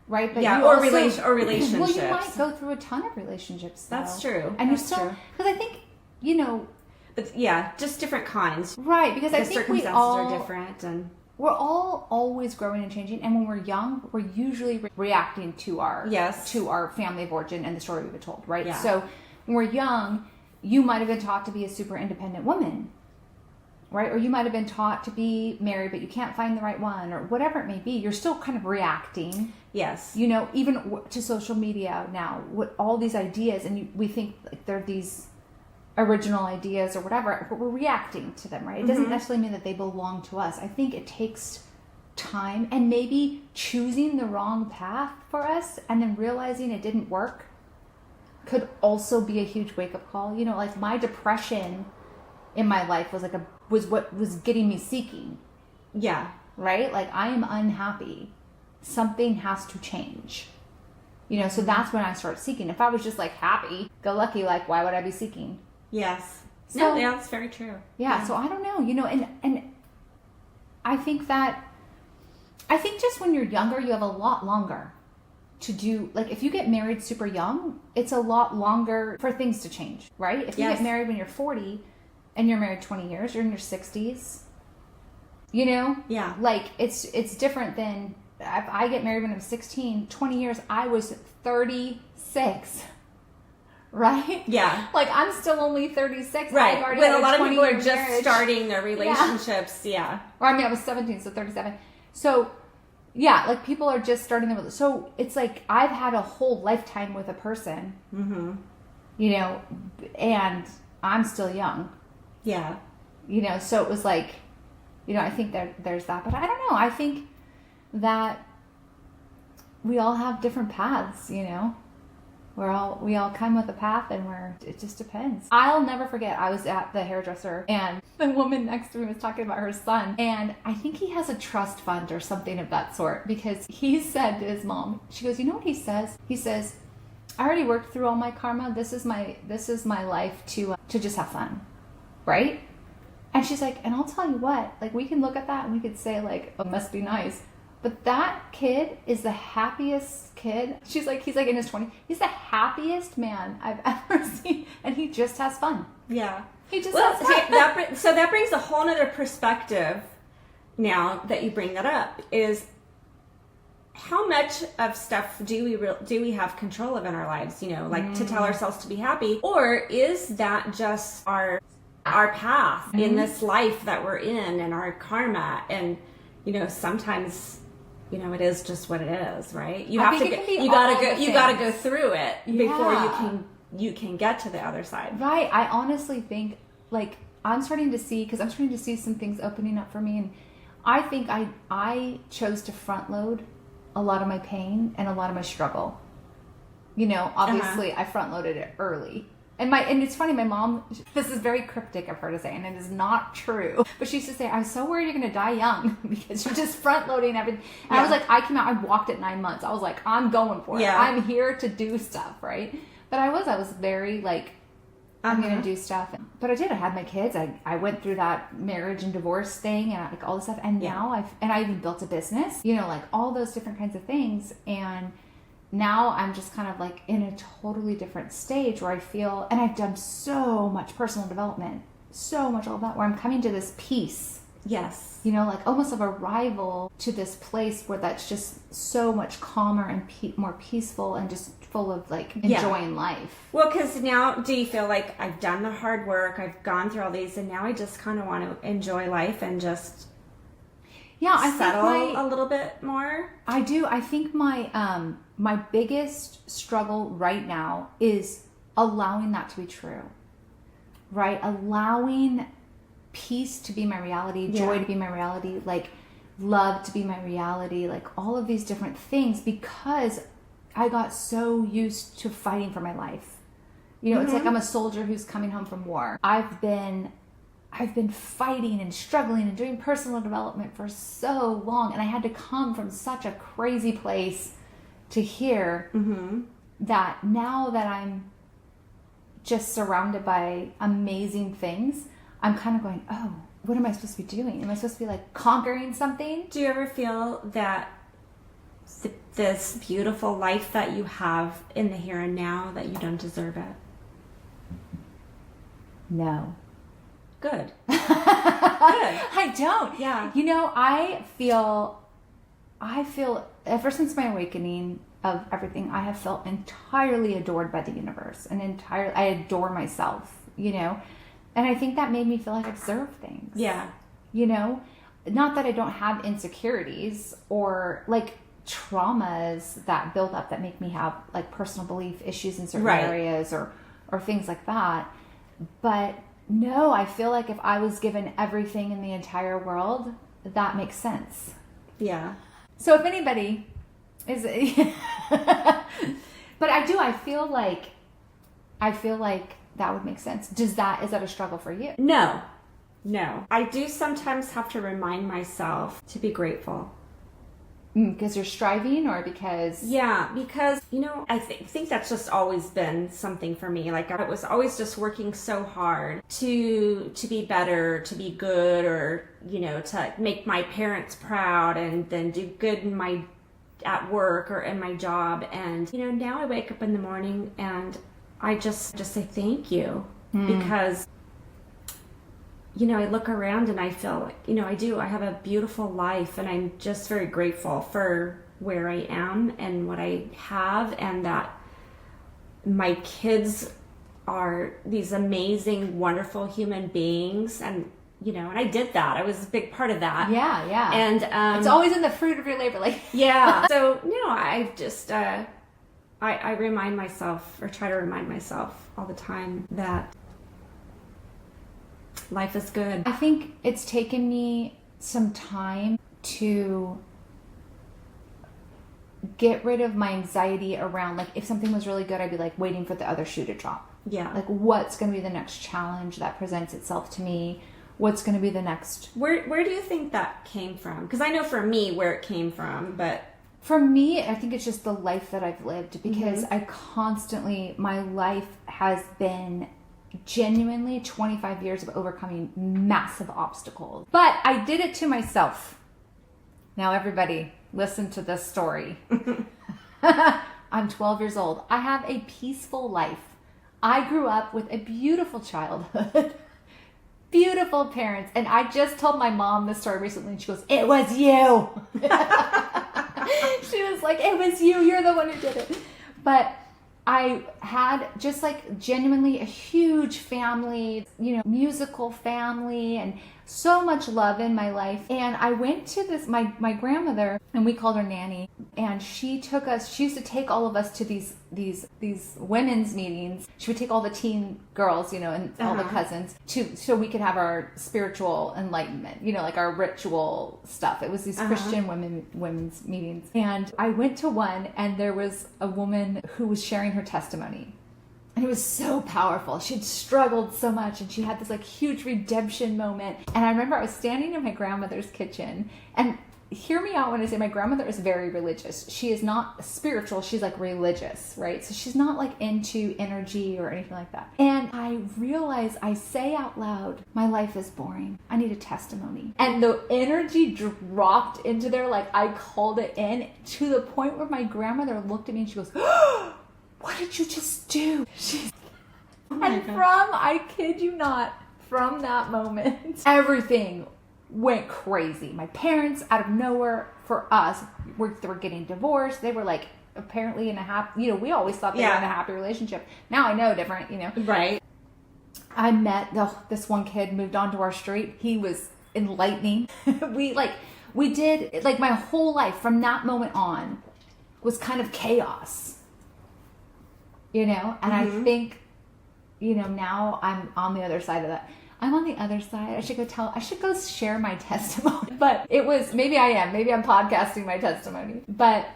right? But yeah, or relationships. Well, you might go through a ton of relationships, though. That's true. And That's you still, because I think, you know, but yeah, just different kinds. Right, because I think circumstances are different, and we're all always growing and changing. And when we're young, we're usually reacting to our family of origin and the story we've been told, right? Yeah. So when we're young, you might have been taught to be a super independent woman, right? Or you might have been taught to be married, but you can't find the right one, or whatever it may be. You're still kind of reacting. Yes. You know, even to social media now, what all these ideas, and we think like they're these original ideas or whatever, but we're reacting to them, right? It doesn't necessarily mean that they belong to us. I think it takes time and maybe choosing the wrong path for us and then realizing it didn't work could also be a huge wake-up call. You know, like my depression in my life was what was getting me seeking. Yeah. Right? Like, I am unhappy. Something has to change. You know, so that's when I start seeking. If I was just like happy, go lucky, like, why would I be seeking? Yes. So, no, yeah, that's very true. Yeah, so I don't know, you know, and I think just when you're younger, you have a lot longer to do, like, if you get married super young, it's a lot longer for things to change, right? If you get married when you're 40 and you're married 20 years, you're in your 60s, you know? Yeah. Like, it's different than if I get married when I'm 16, 20 years, I was 36. Right? Yeah. Like, I'm still only 36. Right. I've already when had a lot of people are just marriage. starting their relationships. Yeah. Or, I mean, I was 17, so 37. So, yeah, like, people are just starting their... So, it's like, I've had a whole lifetime with a person, you know, and I'm still young. Yeah. You know, so it was like, you know, I think there's that. But I don't know. I think that we all have different paths, you know? We all come with a path, and it just depends. I'll never forget, I was at the hairdresser and the woman next to me was talking about her son, and I think he has a trust fund or something of that sort, because he said to his mom, she goes, you know what he says? He says, I already worked through all my karma. This is my life to just have fun. Right? And she's like, and I'll tell you what, like, we can look at that and we could say, like, oh, it must be nice. But that kid is the happiest kid. She's like, he's like in his 20s. He's the happiest man I've ever seen. And he just has fun. Yeah. He just has fun. So that brings a whole other perspective now that you bring that up, is how much of stuff do we have control of in our lives, you know, like to tell ourselves to be happy? Or is that just our path in this life that we're in, and our karma? And, you know, sometimes... You know, it is just what it is, right? You gotta go through it before you can get to the other side. Right. I honestly think, like, I'm starting to see some things opening up for me, and I think I chose to front load a lot of my pain and a lot of my struggle. You know, obviously I front loaded it early. And it's funny, my mom, this is very cryptic of her to say, and it is not true, but she used to say, I'm so worried you're going to die young because you're just front loading everything. And I was like, I walked at 9 months. I was like, I'm going for it. I'm here to do stuff, right? But I was very like, I'm going to do stuff. But I did. I had my kids. I went through that marriage and divorce thing and like all this stuff. And now I even built a business, you know, like all those different kinds of things. And now I'm just kind of like in a totally different stage where I feel, and I've done so much personal development, so much all that, where I'm coming to this peace. Yes. You know, like almost of arrival to this place where that's just so much calmer and more peaceful and just full of like enjoying life. Well, because now do you feel like I've done the hard work, I've gone through all these, and now I just kind of want to enjoy life and just settle a little bit more? I do. I think my biggest struggle right now is allowing that to be true, right? Allowing peace to be my reality, joy to be my reality. Like, love to be my reality, like all of these different things, because I got so used to fighting for my life. You know, it's like I'm a soldier who's coming home from war. I've been fighting and struggling and doing personal development for so long, and I had to come from such a crazy place to hear that now that I'm just surrounded by amazing things, I'm kind of going, oh, what am I supposed to be doing? Am I supposed to be like conquering something? Do you ever feel that this beautiful life that you have in the here and now, that you don't deserve it? No. Good. Good. I don't. Yeah. You know, I feel ever since my awakening of everything, I have felt entirely adored by the universe, and I adore myself, you know, and I think that made me feel like I deserve things. Yeah. You know, not that I don't have insecurities or like traumas that build up that make me have like personal belief issues in certain areas or things like that. But no, I feel like if I was given everything in the entire world, that makes sense. Yeah. So if anybody is, but I feel like that would make sense. Is that a struggle for you? No. I do sometimes have to remind myself to be grateful. Because you're striving, or because... Yeah, because, you know, I think that's just always been something for me. Like, I was always just working so hard to be better, to be good, or, you know, to make my parents proud and then do good at work or in my job. And, you know, now I wake up in the morning and I just say thank you. Because, you know, I look around and I feel like, you know, I have a beautiful life, and I'm just very grateful for where I am and what I have, and that my kids are these amazing, wonderful human beings. And, you know, and I did that. I was a big part of that. Yeah. And it's always in the fruit of your labor. Like, yeah. So, you know, I just, I remind myself, or try to remind myself all the time, that life is good. I think it's taken me some time to get rid of my anxiety around, like, if something was really good, I'd be like waiting for the other shoe to drop. Yeah. Like, what's going to be the next challenge that presents itself to me? What's going to be the next... Where do you think that came from? Because I know for me where it came from, but... For me, I think it's just the life that I've lived, because I constantly... My life has been genuinely 25 years of overcoming massive obstacles. But I did it to myself. Now, everybody, listen to this story. I'm 12 years old. I have a peaceful life. I grew up with a beautiful childhood. Beautiful parents. And I just told my mom this story recently, and she goes, "It was you." She was like, "It was you. You're the one who did it." But I had just like genuinely a huge family, you know, musical family, and so much love in my life. And I went to this, my grandmother, and we called her Nanny, and she used to take all of us to these women's meetings. She would take all the teen girls, you know, and all the cousins so we could have our spiritual enlightenment, you know, like our ritual stuff. It was these Christian women's meetings. And I went to one, and there was a woman who was sharing her testimony. And it was so powerful. She'd struggled so much, and she had this like huge redemption moment. And I remember I was standing in my grandmother's kitchen, and hear me out when I say my grandmother is very religious. She is not spiritual. She's like religious, right? So she's not like into energy or anything like that. And I realized, I say out loud, my life is boring. I need a testimony. And the energy dropped into there, like I called it in, to the point where my grandmother looked at me and she goes, "Oh, what did you just do?" I kid you not, from that moment, everything went crazy. My parents, out of nowhere, for us, they were getting divorced. They were like apparently in a happy, you know, we always thought they were in a happy relationship. Now I know different, you know. Right. I met this one kid, moved onto our street. He was enlightening. we did, like, my whole life from that moment on was kind of chaos, you know. And I think, you know, now I'm on the other side of that. I'm on the other side. I should go share my testimony. But maybe I'm podcasting my testimony. But,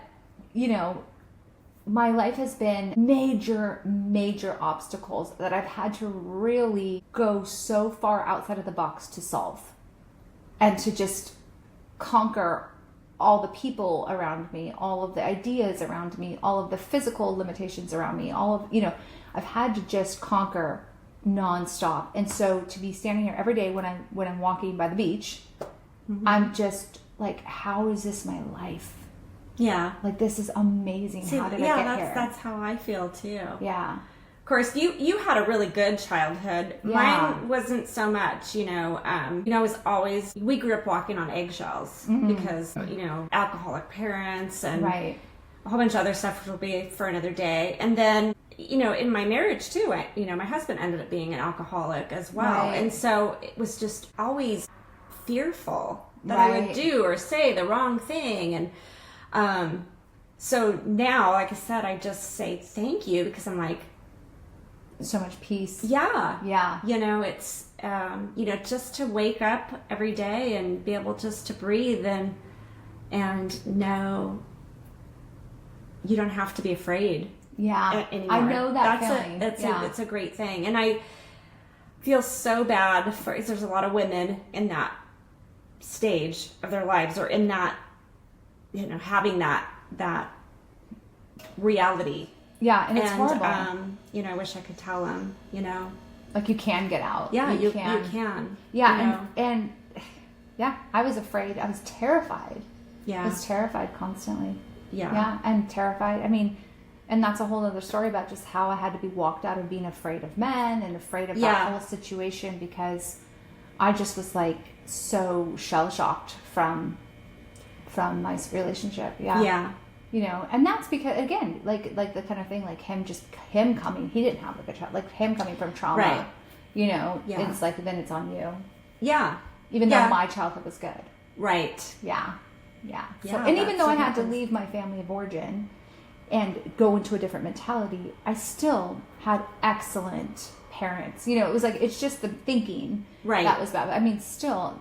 my life has been major, major obstacles that I've had to really go so far outside of the box to solve and to just conquer all the people around me, all of the ideas around me, all of the physical limitations around me, I've had to just conquer nonstop. And so to be standing here every day when I'm walking by the beach, I'm just like, how is this my life? Yeah. Like, this is amazing. How did I get here? That's how I feel too. Yeah. Of course, you had a really good childhood. Yeah. Mine wasn't so much, we grew up walking on eggshells because, alcoholic parents and right. a whole bunch of other stuff, which will be for another day. And then, in my marriage too, my husband ended up being an alcoholic as well. Right. And so it was just always fearful that I would do or say the wrong thing. And, so now, like I said, I just say thank you because I'm like, so much peace. Yeah. Yeah. It's, just to wake up every day and be able just to breathe and know you don't have to be afraid. Yeah. Anymore. I know that feeling. It's a great thing. And I feel so bad there's a lot of women in that stage of their lives or in that, having that reality. Yeah, and it's horrible. I wish I could tell them, like, you can get out. Yeah, you can. Yeah, and yeah, I was afraid. I was terrified. Yeah. I was terrified constantly. Yeah. Yeah, I'm terrified. I mean, and that's a whole other story about just how I had to be walked out of being afraid of men and afraid of that whole situation because I just was like so shell-shocked from my relationship. Yeah. Yeah. And that's because, again, like the kind of thing, like him coming, he didn't have a good child, like him coming from trauma, right. It's like, then it's on you. Yeah. Even though my childhood was good. Right. Yeah. So, and even though I had to leave my family of origin and go into a different mentality, I still had excellent parents. It was like, it's just the thinking that was bad. I mean, still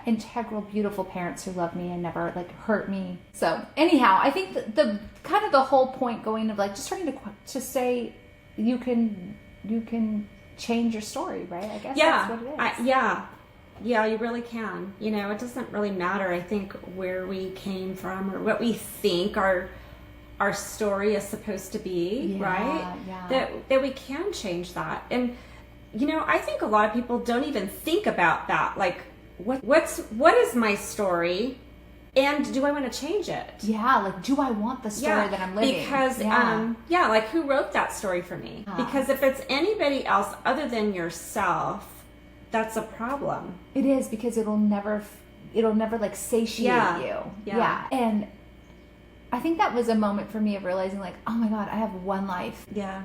integral, beautiful parents who loved me and never like hurt me. So anyhow, I think the kind of the whole point going of like just trying to say you can change your story, right? I guess that's what it is. Yeah, you really can. It doesn't really matter, I think, where we came from or what we think our story is supposed to be, right? Yeah. That we can change that. And I think a lot of people don't even think about that. Like, what is my story, and do I want to change it? Yeah, like, do I want the story that I'm living? Because like, who wrote that story for me? Because if it's anybody else other than yourself, that's a problem. It is, because it'll never like satiate you. Yeah. And I think that was a moment for me of realizing, like, oh my God, I have one life. Yeah.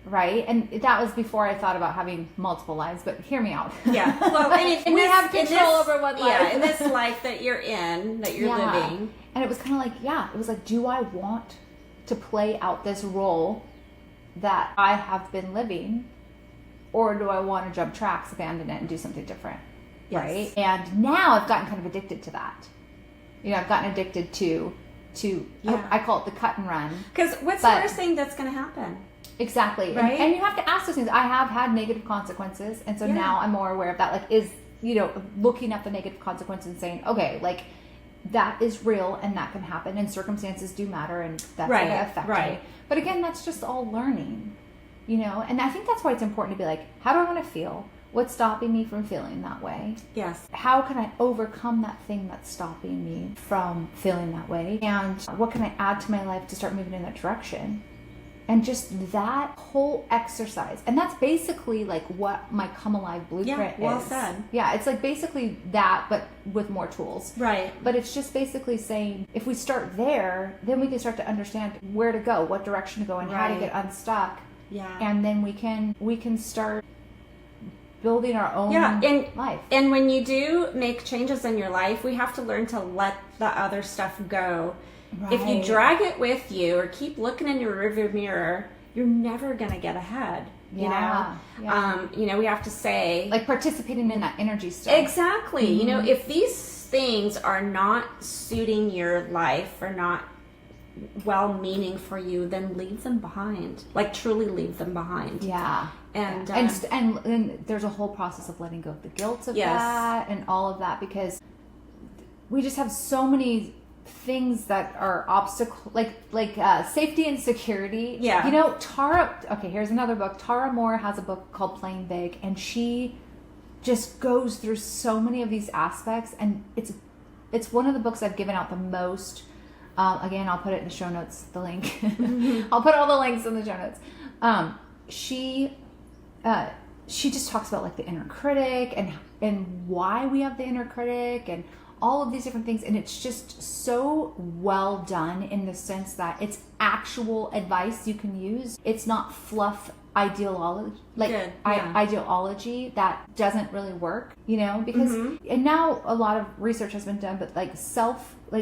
Right? And that was before I thought about having multiple lives, but hear me out. Yeah. Well, and we have control over one life. Yeah, in this life that you're living. And it was kind of like, it was like, do I want to play out this role that I have been living, or do I want to jump tracks, abandon it, and do something different? Yes. Right? And now I've gotten kind of addicted to that. I've gotten addicted to I call it the cut and run. Because what's the worst thing that's going to happen? Exactly. Right? And you have to ask those things. I have had negative consequences, and so now I'm more aware of that. Like, looking at the negative consequences and saying, okay, like, that is real and that can happen, and circumstances do matter, and that's going to affect me. But again, that's just all learning, and I think that's why it's important to be like, how do I want to feel? What's stopping me from feeling that way? Yes. How can I overcome that thing that's stopping me from feeling that way? And what can I add to my life to start moving in that direction? And just that whole exercise. And that's basically like what my Come Alive blueprint is. Well said. Yeah, it's like basically that, but with more tools. Right. But it's just basically saying, if we start there, then we can start to understand where to go, what direction to go, and how to get unstuck. Yeah. And then we can start building our own life. And when you do make changes in your life, we have to learn to let the other stuff go. Right. If you drag it with you or keep looking in your rearview mirror, you're never going to get ahead. Yeah. We have to say, like participating in that energy stuff. Exactly. If these things are not suiting your life or not well-meaning for you, then leave them behind. Like truly leave them behind. Yeah. And there's a whole process of letting go of the guilt of that and all of that, because we just have so many things that are obstacle, like safety and security. Yeah. Tara. Okay, here's another book. Tara Mohr has a book called Playing Big, and she just goes through so many of these aspects, and it's one of the books I've given out the most. Again, I'll put it in the show notes, the link. Mm-hmm. I'll put all the links in the show notes. She just talks about like the inner critic and why we have the inner critic and all of these different things. And it's just so well done in the sense that it's actual advice you can use. It's not fluff ideology, ideology that doesn't really work, because, and now a lot of research has been done, but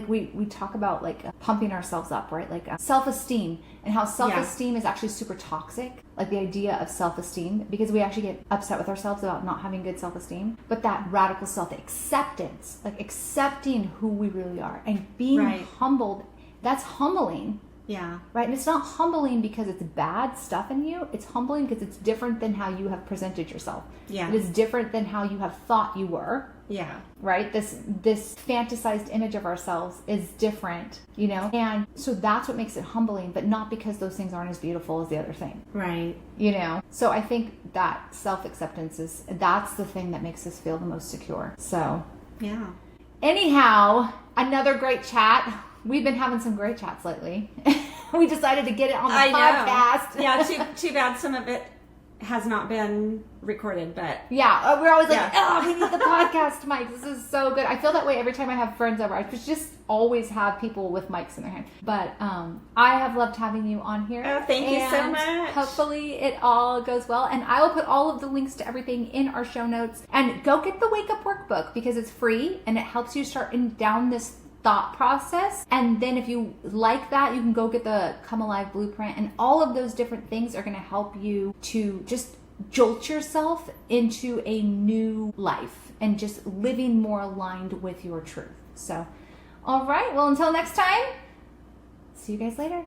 we talk about like pumping ourselves up, right? Like self-esteem, and how self-esteem is actually super toxic. Like the idea of self-esteem, because we actually get upset with ourselves about not having good self-esteem. But that radical self-acceptance, like accepting who we really are and being humbled, that's humbling. Yeah. Right? And it's not humbling because it's bad stuff in you. It's humbling because it's different than how you have presented yourself. Yeah. It is different than how you have thought you were. Yeah. Right? This fantasized image of ourselves is different, And so that's what makes it humbling, but not because those things aren't as beautiful as the other thing. Right. So I think that self-acceptance that's the thing that makes us feel the most secure. So, yeah. Anyhow, another great chat. We've been having some great chats lately. We decided to get it on the podcast. Yeah, too bad some of it has not been recorded, but... Yeah, we're always like, we need the podcast mics. This is so good. I feel that way every time I have friends over. I just always have people with mics in their hand. But I have loved having you on here. Oh, thank you so much. Hopefully it all goes well. And I will put all of the links to everything in our show notes. And go get the Wake Up Workbook because it's free and it helps you start down this thought process. And then if you like that, you can go get the Come Alive Blueprint, and all of those different things are going to help you to just jolt yourself into a new life and just living more aligned with your truth. So, all right. Well, until next time, see you guys later.